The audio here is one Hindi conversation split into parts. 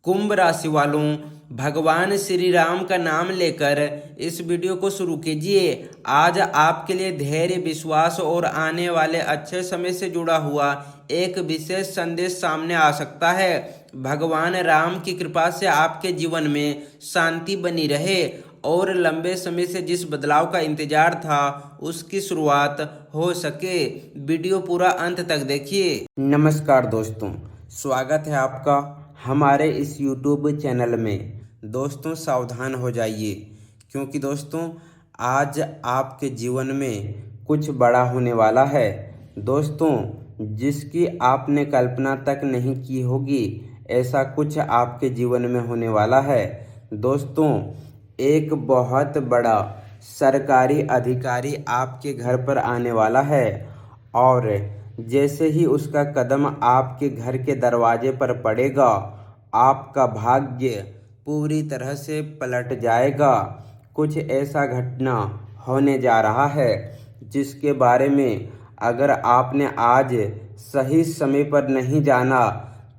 कुंभ राशि वालों, भगवान श्री राम का नाम लेकर इस वीडियो को शुरू कीजिए। आज आपके लिए धैर्य, विश्वास और आने वाले अच्छे समय से जुड़ा हुआ एक विशेष संदेश सामने आ सकता है। भगवान राम की कृपा से आपके जीवन में शांति बनी रहे और लंबे समय से जिस बदलाव का इंतजार था उसकी शुरुआत हो सके। वीडियो पूरा अंत तक देखिए। नमस्कार दोस्तों, स्वागत है आपका हमारे इस YouTube चैनल में। दोस्तों सावधान हो जाइए, क्योंकि दोस्तों आज आपके जीवन में कुछ बड़ा होने वाला है। दोस्तों जिसकी आपने कल्पना तक नहीं की होगी, ऐसा कुछ आपके जीवन में होने वाला है। दोस्तों एक बहुत बड़ा सरकारी अधिकारी आपके घर पर आने वाला है और जैसे ही उसका कदम आपके घर के दरवाजे पर पड़ेगा, आपका भाग्य पूरी तरह से पलट जाएगा। कुछ ऐसा घटना होने जा रहा है जिसके बारे में अगर आपने आज सही समय पर नहीं जाना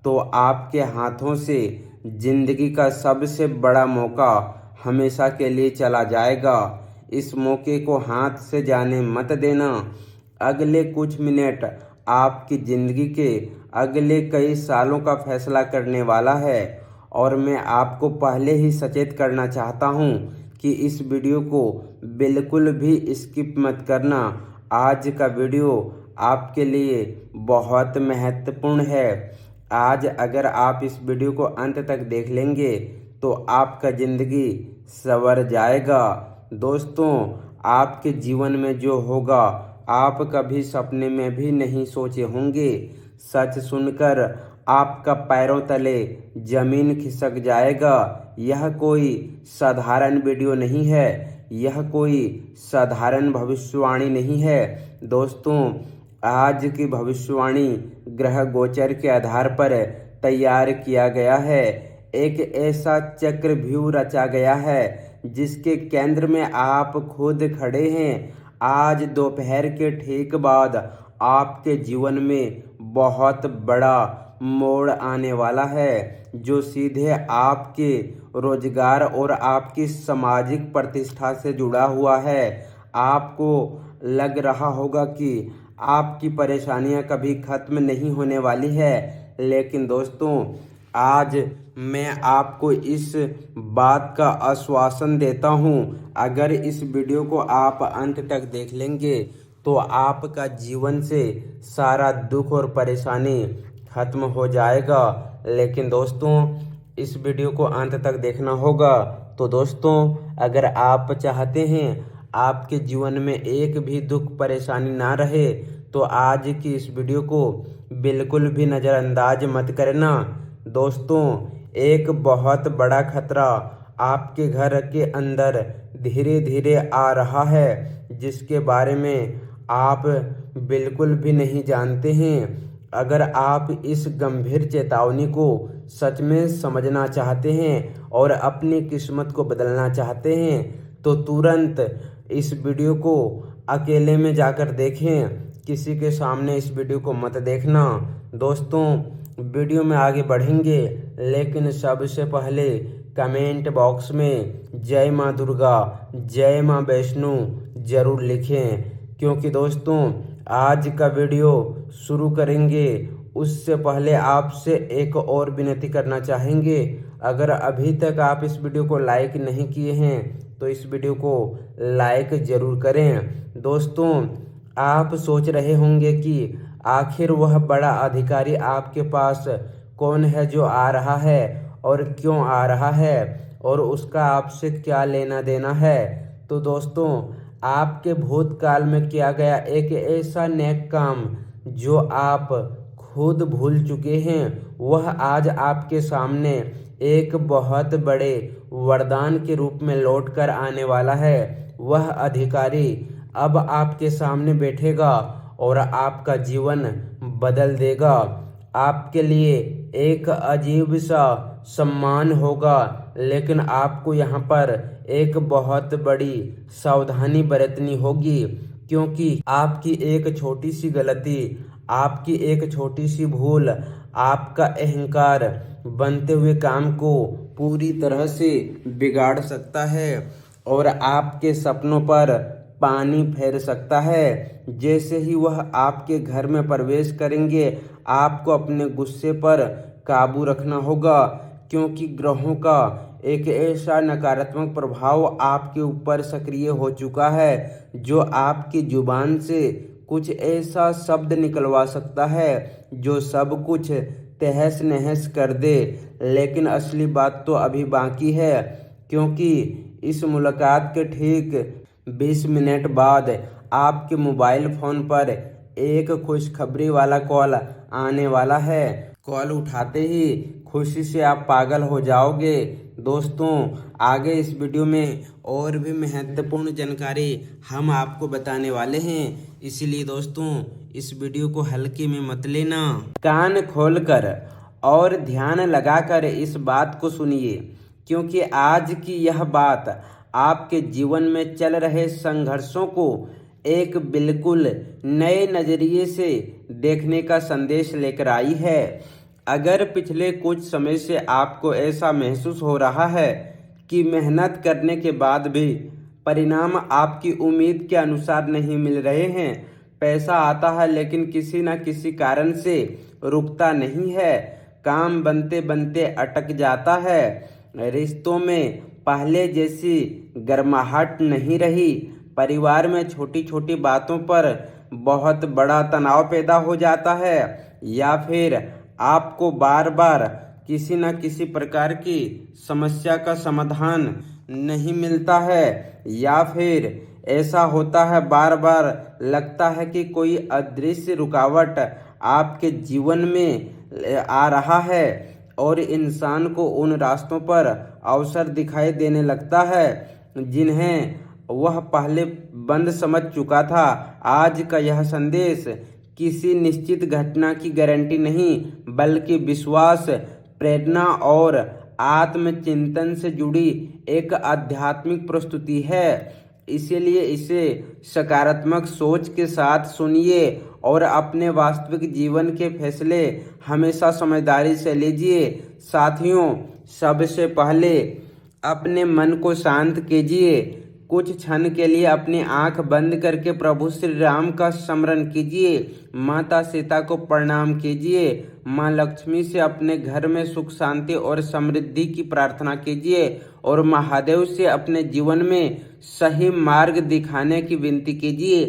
तो आपके हाथों से जिंदगी का सबसे बड़ा मौका हमेशा के लिए चला जाएगा। इस मौके को हाथ से जाने मत देना। अगले कुछ मिनट आपकी ज़िंदगी के अगले कई सालों का फैसला करने वाला है और मैं आपको पहले ही सचेत करना चाहता हूं कि इस वीडियो को बिल्कुल भी स्किप मत करना। आज का वीडियो आपके लिए बहुत महत्वपूर्ण है। आज अगर आप इस वीडियो को अंत तक देख लेंगे तो आपका ज़िंदगी संवर जाएगा। दोस्तों आपके जीवन में जो होगा आप कभी सपने में भी नहीं सोचे होंगे। सच सुनकर आपका पैरों तले जमीन खिसक जाएगा। यह कोई साधारण वीडियो नहीं है, यह कोई साधारण भविष्यवाणी नहीं है। दोस्तों आज की भविष्यवाणी ग्रह गोचर के आधार पर तैयार किया गया है। एक ऐसा चक्रव्यूह रचा गया है जिसके केंद्र में आप खुद खड़े हैं। आज दोपहर के ठीक बाद आपके जीवन में बहुत बड़ा मोड़ आने वाला है जो सीधे आपके रोजगार और आपकी सामाजिक प्रतिष्ठा से जुड़ा हुआ है। आपको लग रहा होगा कि आपकी परेशानियां कभी खत्म नहीं होने वाली है, लेकिन दोस्तों आज मैं आपको इस बात का आश्वासन देता हूं, अगर इस वीडियो को आप अंत तक देख लेंगे तो आपका जीवन से सारा दुख और परेशानी खत्म हो जाएगा। लेकिन दोस्तों इस वीडियो को अंत तक देखना होगा। तो दोस्तों अगर आप चाहते हैं आपके जीवन में एक भी दुख परेशानी ना रहे तो आज की इस वीडियो को बिल्कुल भी नज़रअंदाज मत करना। दोस्तों एक बहुत बड़ा खतरा आपके घर के अंदर धीरे धीरे आ रहा है जिसके बारे में आप बिल्कुल भी नहीं जानते हैं। अगर आप इस गंभीर चेतावनी को सच में समझना चाहते हैं और अपनी किस्मत को बदलना चाहते हैं तो तुरंत इस वीडियो को अकेले में जाकर देखें, किसी के सामने इस वीडियो को मत देखना। दोस्तों वीडियो में आगे बढ़ेंगे, लेकिन सबसे पहले कमेंट बॉक्स में जय माँ दुर्गा, जय माँ वैष्णो जरूर लिखें, क्योंकि दोस्तों आज का वीडियो शुरू करेंगे उससे पहले आपसे एक और विनती करना चाहेंगे। अगर अभी तक आप इस वीडियो को लाइक नहीं किए हैं तो इस वीडियो को लाइक ज़रूर करें। दोस्तों आप सोच रहे होंगे कि आखिर वह बड़ा अधिकारी आपके पास कौन है जो आ रहा है और क्यों आ रहा है और उसका आपसे क्या लेना देना है। तो दोस्तों आपके भूतकाल में किया गया एक ऐसा नेक काम जो आप खुद भूल चुके हैं, वह आज आपके सामने एक बहुत बड़े वरदान के रूप में लौट कर आने वाला है। वह अधिकारी अब आपके सामने बैठेगा और आपका जीवन बदल देगा। आपके लिए एक अजीब सा सम्मान होगा, लेकिन आपको यहाँ पर एक बहुत बड़ी सावधानी बरतनी होगी, क्योंकि आपकी एक छोटी सी गलती, आपकी एक छोटी सी भूल आपका अहंकार बनते हुए काम को पूरी तरह से बिगाड़ सकता है और आपके सपनों पर पानी फेर सकता है। जैसे ही वह आपके घर में प्रवेश करेंगे, आपको अपने गुस्से पर काबू रखना होगा, क्योंकि ग्रहों का एक ऐसा नकारात्मक प्रभाव आपके ऊपर सक्रिय हो चुका है जो आपकी जुबान से कुछ ऐसा शब्द निकलवा सकता है जो सब कुछ तहस नहस कर दे। लेकिन असली बात तो अभी बाकी है, क्योंकि इस मुलाकात के ठीक 20 मिनट बाद आपके मोबाइल फोन पर एक खुशखबरी वाला कॉल आने वाला है। कॉल उठाते ही खुशी से आप पागल हो जाओगे। दोस्तों, आगे इस वीडियो में और भी महत्वपूर्ण जानकारी हम आपको बताने वाले हैं, इसलिए दोस्तों इस वीडियो को हल्के में मत लेना। कान खोलकर और ध्यान लगाकर इस बात को सुनिए, क्योंकि आज की यह बात आपके जीवन में चल रहे संघर्षों को एक बिल्कुल नए नजरिए से देखने का संदेश लेकर आई है। अगर पिछले कुछ समय से आपको ऐसा महसूस हो रहा है कि मेहनत करने के बाद भी परिणाम आपकी उम्मीद के अनुसार नहीं मिल रहे हैं, पैसा आता है लेकिन किसी न किसी कारण से रुकता नहीं है, काम बनते बनते अटक जाता है, रिश्तों में पहले जैसी गर्माहट नहीं रही, परिवार में छोटी छोटी बातों पर बहुत बड़ा तनाव पैदा हो जाता है, या फिर आपको बार बार किसी न किसी प्रकार की समस्या का समाधान नहीं मिलता है, या फिर ऐसा होता है बार बार लगता है कि कोई अदृश्य रुकावट आपके जीवन में आ रहा है और इंसान को उन रास्तों पर अवसर दिखाई देने लगता है जिन्हें वह पहले बंद समझ चुका था। आज का यह संदेश किसी निश्चित घटना की गारंटी नहीं, बल्कि विश्वास, प्रेरणा और आत्मचिंतन से जुड़ी एक आध्यात्मिक प्रस्तुति है। इसीलिए इसे सकारात्मक सोच के साथ सुनिए और अपने वास्तविक जीवन के फैसले हमेशा समझदारी से लीजिए। साथियों, सबसे पहले अपने मन को शांत कीजिए। कुछ क्षण के लिए अपनी आंख बंद करके प्रभु श्री राम का स्मरण कीजिए, माता सीता को प्रणाम कीजिए, माँ लक्ष्मी से अपने घर में सुख शांति और समृद्धि की प्रार्थना कीजिए और महादेव से अपने जीवन में सही मार्ग दिखाने की विनती कीजिए,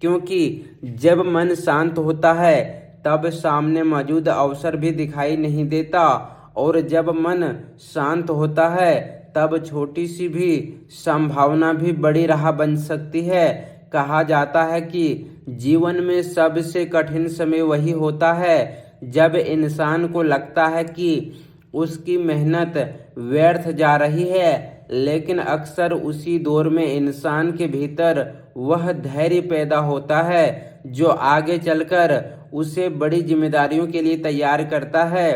क्योंकि जब मन शांत होता है तब सामने मौजूद अवसर भी दिखाई नहीं देता, और जब मन शांत होता है तब छोटी सी भी संभावना भी बड़ी राह बन सकती है। कहा जाता है कि जीवन में सबसे कठिन समय वही होता है जब इंसान को लगता है कि उसकी मेहनत व्यर्थ जा रही है, लेकिन अक्सर उसी दौर में इंसान के भीतर वह धैर्य पैदा होता है जो आगे चलकर उसे बड़ी जिम्मेदारियों के लिए तैयार करता है।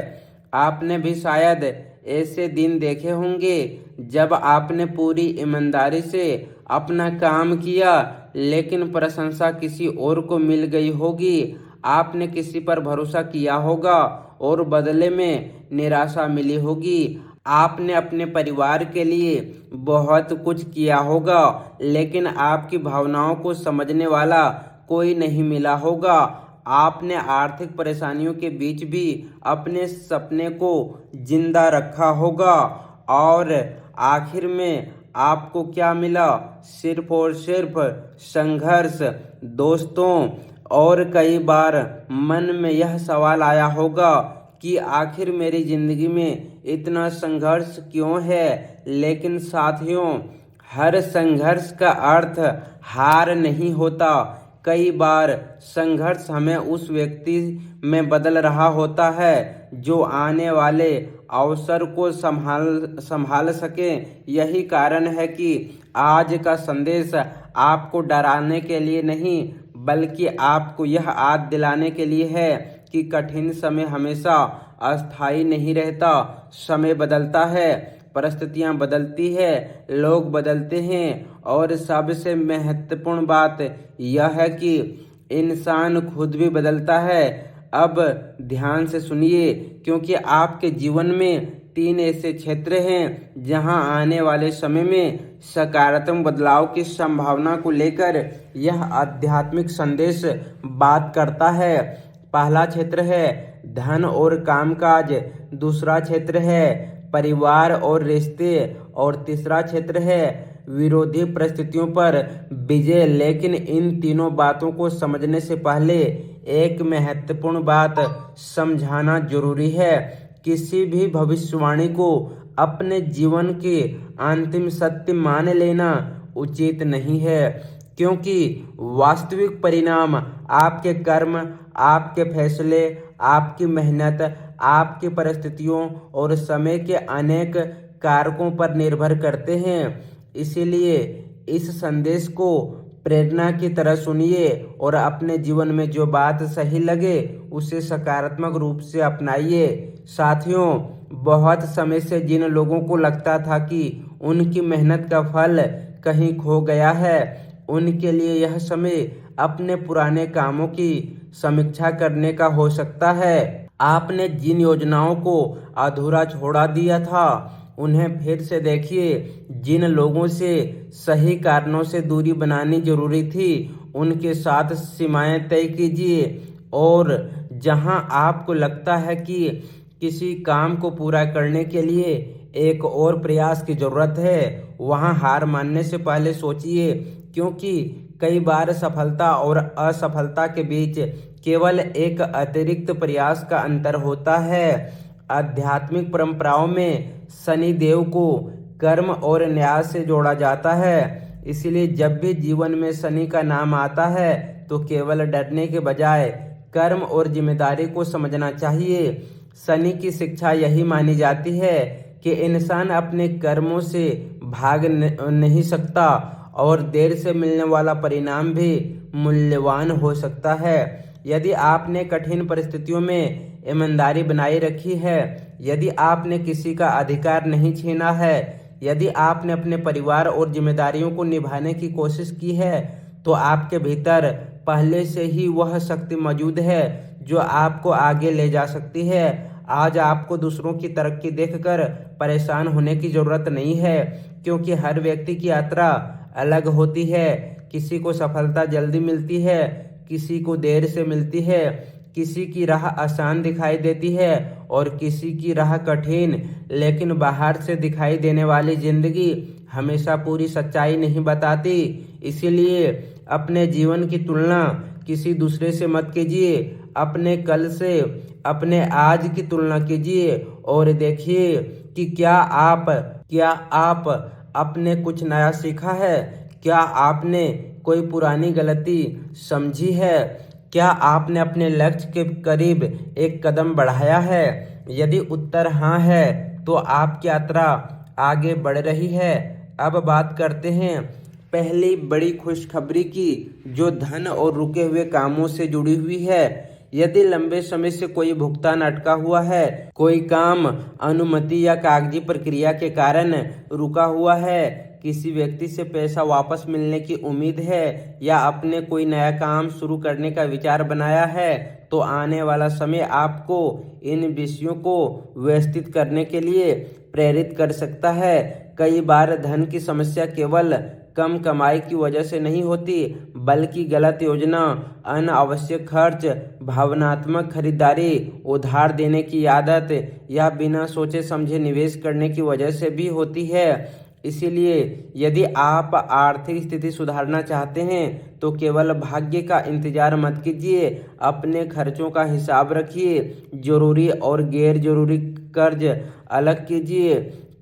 आपने भी शायद ऐसे दिन देखे होंगे जब आपने पूरी ईमानदारी से अपना काम किया, लेकिन प्रशंसा किसी और को मिल गई होगी। आपने किसी पर भरोसा किया होगा और बदले में निराशा मिली होगी। आपने अपने परिवार के लिए बहुत कुछ किया होगा, लेकिन आपकी भावनाओं को समझने वाला कोई नहीं मिला होगा। आपने आर्थिक परेशानियों के बीच भी अपने सपने को जिंदा रखा होगा, और आखिर में आपको क्या मिला? सिर्फ और सिर्फ संघर्ष। दोस्तों, और कई बार मन में यह सवाल आया होगा कि आखिर मेरी जिंदगी में इतना संघर्ष क्यों है? लेकिन साथियों, हर संघर्ष का अर्थ हार नहीं होता। कई बार संघर्ष हमें उस व्यक्ति में बदल रहा होता है जो आने वाले अवसर को संभाल सके। यही कारण है कि आज का संदेश आपको डराने के लिए नहीं, बल्कि आपको यह याद दिलाने के लिए है कि कठिन समय हमेशा अस्थायी नहीं रहता। समय बदलता है, परिस्थितियां बदलती है, लोग बदलते हैं, और सबसे महत्वपूर्ण बात यह है कि इंसान खुद भी बदलता है। अब ध्यान से सुनिए, क्योंकि आपके जीवन में 3 ऐसे क्षेत्र हैं जहां आने वाले समय में सकारात्मक बदलाव की संभावना को लेकर यह आध्यात्मिक संदेश बात करता है। पहला क्षेत्र है धन और कामकाज, दूसरा क्षेत्र है परिवार और रिश्ते, और तीसरा क्षेत्र है विरोधी परिस्थितियों पर विजय। लेकिन इन तीनों बातों को समझने से पहले एक महत्वपूर्ण बात समझाना जरूरी है। किसी भी भविष्यवाणी को अपने जीवन के अंतिम सत्य मान लेना उचित नहीं है, क्योंकि वास्तविक परिणाम आपके कर्म, आपके फैसले, आपकी मेहनत, आपकी परिस्थितियों और समय के अनेक कारकों पर निर्भर करते हैं। इसीलिए इस संदेश को प्रेरणा की तरह सुनिए और अपने जीवन में जो बात सही लगे उसे सकारात्मक रूप से अपनाइए। साथियों, बहुत समय से जिन लोगों को लगता था कि उनकी मेहनत का फल कहीं खो गया है, उनके लिए यह समय अपने पुराने कामों की समीक्षा करने का हो सकता है। आपने जिन योजनाओं को अधूरा छोड़ा दिया था उन्हें फिर से देखिए। जिन लोगों से सही कारणों से दूरी बनानी जरूरी थी उनके साथ सीमाएं तय कीजिए, और जहां आपको लगता है कि किसी काम को पूरा करने के लिए एक और प्रयास की जरूरत है, वहां हार मानने से पहले सोचिए, क्योंकि कई बार सफलता और असफलता के बीच केवल एक अतिरिक्त प्रयास का अंतर होता है। आध्यात्मिक परंपराओं में शनि देव को कर्म और न्याय से जोड़ा जाता है। इसलिए जब भी जीवन में शनि का नाम आता है तो केवल डरने के बजाय कर्म और जिम्मेदारी को समझना चाहिए। शनि की शिक्षा यही मानी जाती है कि इंसान अपने कर्मों से भाग नहीं सकता, और देर से मिलने वाला परिणाम भी मूल्यवान हो सकता है। यदि आपने कठिन परिस्थितियों में ईमानदारी बनाए रखी है, यदि आपने किसी का अधिकार नहीं छीना है, यदि आपने अपने परिवार और जिम्मेदारियों को निभाने की कोशिश की है, तो आपके भीतर पहले से ही वह शक्ति मौजूद है जो आपको आगे ले जा सकती है। आज आपको दूसरों की तरक्की देखकर परेशान होने की जरूरत नहीं है, क्योंकि हर व्यक्ति की यात्रा अलग होती है। किसी को सफलता जल्दी मिलती है, किसी को देर से मिलती है, किसी की राह आसान दिखाई देती है और किसी की राह कठिन। लेकिन बाहर से दिखाई देने वाली जिंदगी हमेशा पूरी सच्चाई नहीं बताती। इसीलिए अपने जीवन की तुलना किसी दूसरे से मत कीजिए, अपने कल से अपने आज की तुलना कीजिए और देखिए कि क्या आप अपने कुछ नया सीखा है, क्या आपने कोई पुरानी गलती समझी है, क्या आपने अपने लक्ष्य के करीब एक कदम बढ़ाया है। यदि उत्तर हाँ है तो आपकी यात्रा आगे बढ़ रही है। अब बात करते हैं पहली बड़ी खुशखबरी की, जो धन और रुके हुए कामों से जुड़ी हुई है। यदि लंबे समय से कोई भुगतान अटका हुआ है, कोई काम अनुमति या कागजी प्रक्रिया के कारण रुका हुआ है, किसी व्यक्ति से पैसा वापस मिलने की उम्मीद है, या अपने कोई नया काम शुरू करने का विचार बनाया है, तो आने वाला समय आपको इन विषयों को व्यवस्थित करने के लिए प्रेरित कर सकता है। कई बार धन की समस्या केवल कम कमाई की वजह से नहीं होती, बल्कि गलत योजना, अनावश्यक खर्च, भावनात्मक खरीदारी, उधार देने की आदत या बिना सोचे समझे निवेश करने की वजह से भी होती है। इसीलिए यदि आप आर्थिक स्थिति सुधारना चाहते हैं तो केवल भाग्य का इंतजार मत कीजिए, अपने खर्चों का हिसाब रखिए, जरूरी और गैर जरूरी कर्ज अलग कीजिए,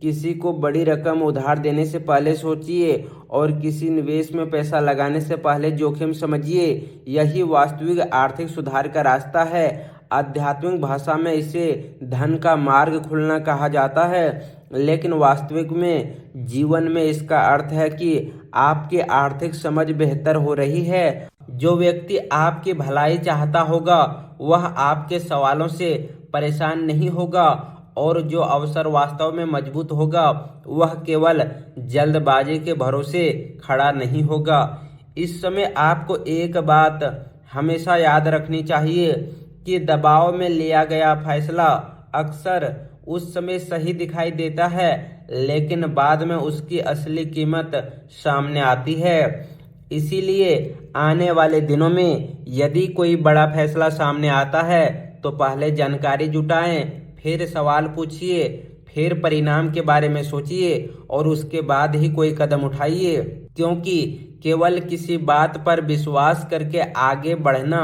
किसी को बड़ी रकम उधार देने से पहले सोचिए और किसी निवेश में पैसा लगाने से पहले जोखिम समझिए। यही वास्तविक आर्थिक सुधार का रास्ता है। आध्यात्मिक भाषा में इसे धन का मार्ग खुलना कहा जाता है, लेकिन वास्तविक में जीवन में इसका अर्थ है कि आपकी आर्थिक समझ बेहतर हो रही है। जो व्यक्ति आपकी भलाई चाहता होगा वह आपके सवालों से परेशान नहीं होगा, और जो अवसर वास्तव में मजबूत होगा वह केवल जल्दबाजी के भरोसे खड़ा नहीं होगा। इस समय आपको एक बात हमेशा याद रखनी चाहिए, कि दबाव में लिया गया फैसला अक्सर उस समय सही दिखाई देता है, लेकिन बाद में उसकी असली कीमत सामने आती है। इसीलिए आने वाले दिनों में यदि कोई बड़ा फैसला सामने आता है तो पहले जानकारी जुटाएं, फिर सवाल पूछिए, फिर परिणाम के बारे में सोचिए और उसके बाद ही कोई कदम उठाइए, क्योंकि केवल किसी बात पर विश्वास करके आगे बढ़ना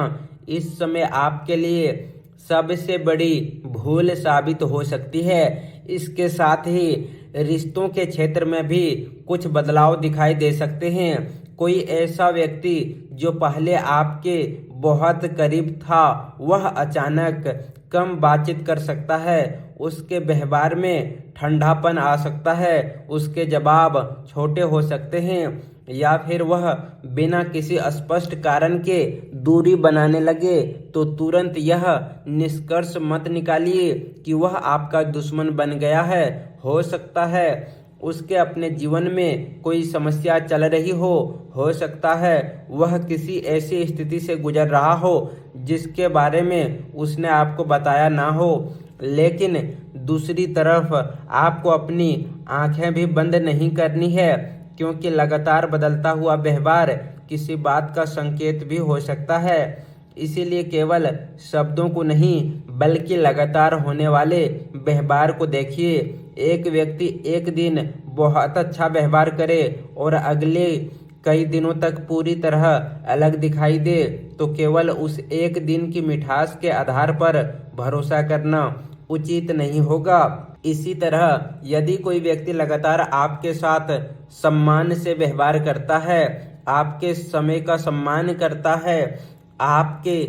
इस समय आपके लिए सबसे बड़ी भूल साबित हो सकती है। इसके साथ ही रिश्तों के क्षेत्र में भी कुछ बदलाव दिखाई दे सकते हैं। कोई ऐसा व्यक्ति जो पहले आपके बहुत करीब था, वह अचानक कम बातचीत कर सकता है। उसके व्यवहार में ठंडापन आ सकता है, उसके जवाब छोटे हो सकते हैं या फिर वह बिना किसी स्पष्ट कारण के दूरी बनाने लगे। तो तुरंत यह निष्कर्ष मत निकालिए कि वह आपका दुश्मन बन गया है। हो सकता है उसके अपने जीवन में कोई समस्या चल रही हो सकता है वह किसी ऐसी स्थिति से गुजर रहा हो जिसके बारे में उसने आपको बताया ना हो। लेकिन दूसरी तरफ आपको अपनी आंखें भी बंद नहीं करनी है, क्योंकि लगातार बदलता हुआ व्यवहार किसी बात का संकेत भी हो सकता है। इसीलिए केवल शब्दों को नहीं बल्कि लगातार होने वाले व्यवहार को देखिए। एक व्यक्ति एक दिन बहुत अच्छा व्यवहार करे और अगले कई दिनों तक पूरी तरह अलग दिखाई दे, तो केवल उस एक दिन की मिठास के आधार पर भरोसा करना उचित नहीं होगा। इसी तरह यदि कोई व्यक्ति लगातार आपके साथ सम्मान से व्यवहार करता है, आपके समय का सम्मान करता है, आपके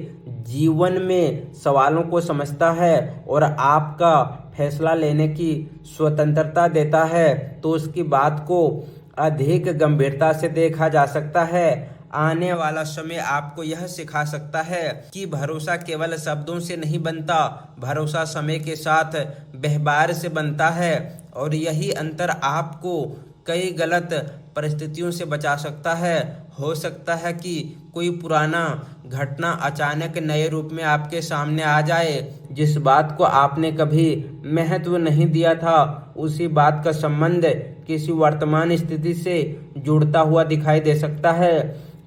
जीवन में सवालों को समझता है और आपका फैसला लेने की स्वतंत्रता देता है, तो उसकी बात को अधिक गंभीरता से देखा जा सकता है। आने वाला समय आपको यह सिखा सकता है कि भरोसा केवल शब्दों से नहीं बनता, भरोसा समय के साथ व्यवहार से बनता है। और यही अंतर आपको कई गलत परिस्थितियों से बचा सकता है। हो सकता है कि कोई पुराना घटना अचानक नए रूप में आपके सामने आ जाए। जिस बात को आपने कभी महत्व नहीं दिया था, उसी बात का संबंध किसी वर्तमान स्थिति से जुड़ता हुआ दिखाई दे सकता है।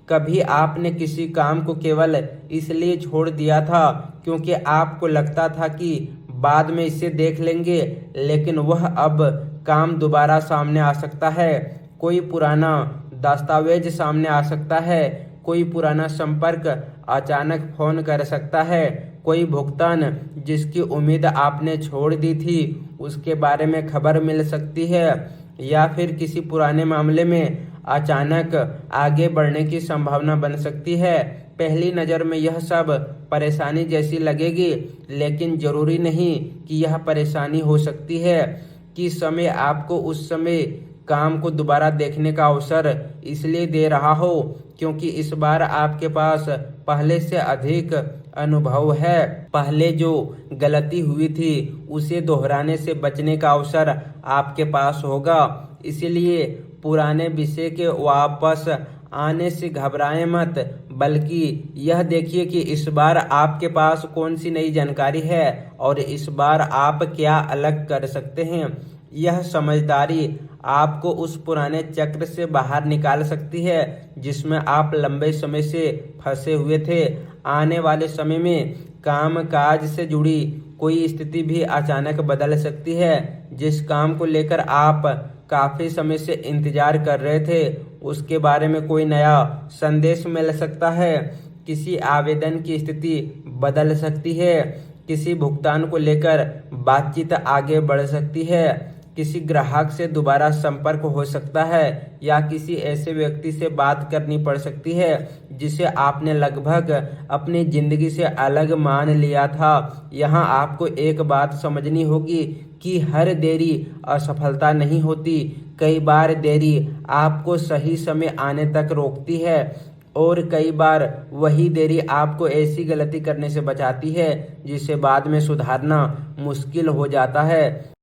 कभी आपने किसी काम को केवल इसलिए छोड़ दिया था क्योंकि आपको लगता था कि बाद में इसे देख लेंगे, लेकिन वह अब काम दोबारा सामने आ सकता है। कोई पुराना दस्तावेज सामने आ सकता है, कोई पुराना संपर्क अचानक फोन कर सकता है, कोई भुगतान जिसकी उम्मीद आपने छोड़ दी थी उसके बारे में खबर मिल सकती है, या फिर किसी पुराने मामले में अचानक आगे बढ़ने की संभावना बन सकती है। पहली नज़र में यह सब परेशानी जैसी लगेगी, लेकिन जरूरी नहीं कि यह परेशानी हो सकती है कि समय आपको उस समय काम को दोबारा देखने का अवसर इसलिए दे रहा हो क्योंकि इस बार आपके पास पहले से अधिक अनुभव है। पहले जो गलती हुई थी उसे दोहराने से बचने का अवसर आपके पास होगा। इसलिए पुराने विषय के वापस आने से घबराएं मत, बल्कि यह देखिए कि इस बार आपके पास कौन सी नई जानकारी है और इस बार आप क्या अलग कर सकते हैं। यह समझदारी आपको उस पुराने चक्र से बाहर निकाल सकती है जिसमें आप लंबे समय से फंसे हुए थे। आने वाले समय में काम काज से जुड़ी कोई स्थिति भी अचानक बदल सकती है। जिस काम को लेकर आप काफी समय से इंतजार कर रहे थे उसके बारे में कोई नया संदेश मिल सकता है। किसी आवेदन की स्थिति बदल सकती है, किसी भुगतान को लेकर बातचीत आगे बढ़ सकती है, किसी ग्राहक से दोबारा संपर्क हो सकता है या किसी ऐसे व्यक्ति से बात करनी पड़ सकती है जिसे आपने लगभग अपनी जिंदगी से अलग मान लिया था। यहाँ आपको एक बात समझनी होगी कि हर देरी असफलता नहीं होती। कई बार देरी आपको सही समय आने तक रोकती है और कई बार वही देरी आपको ऐसी गलती करने से बचाती है जिसे बाद में सुधारना मुश्किल हो जाता है।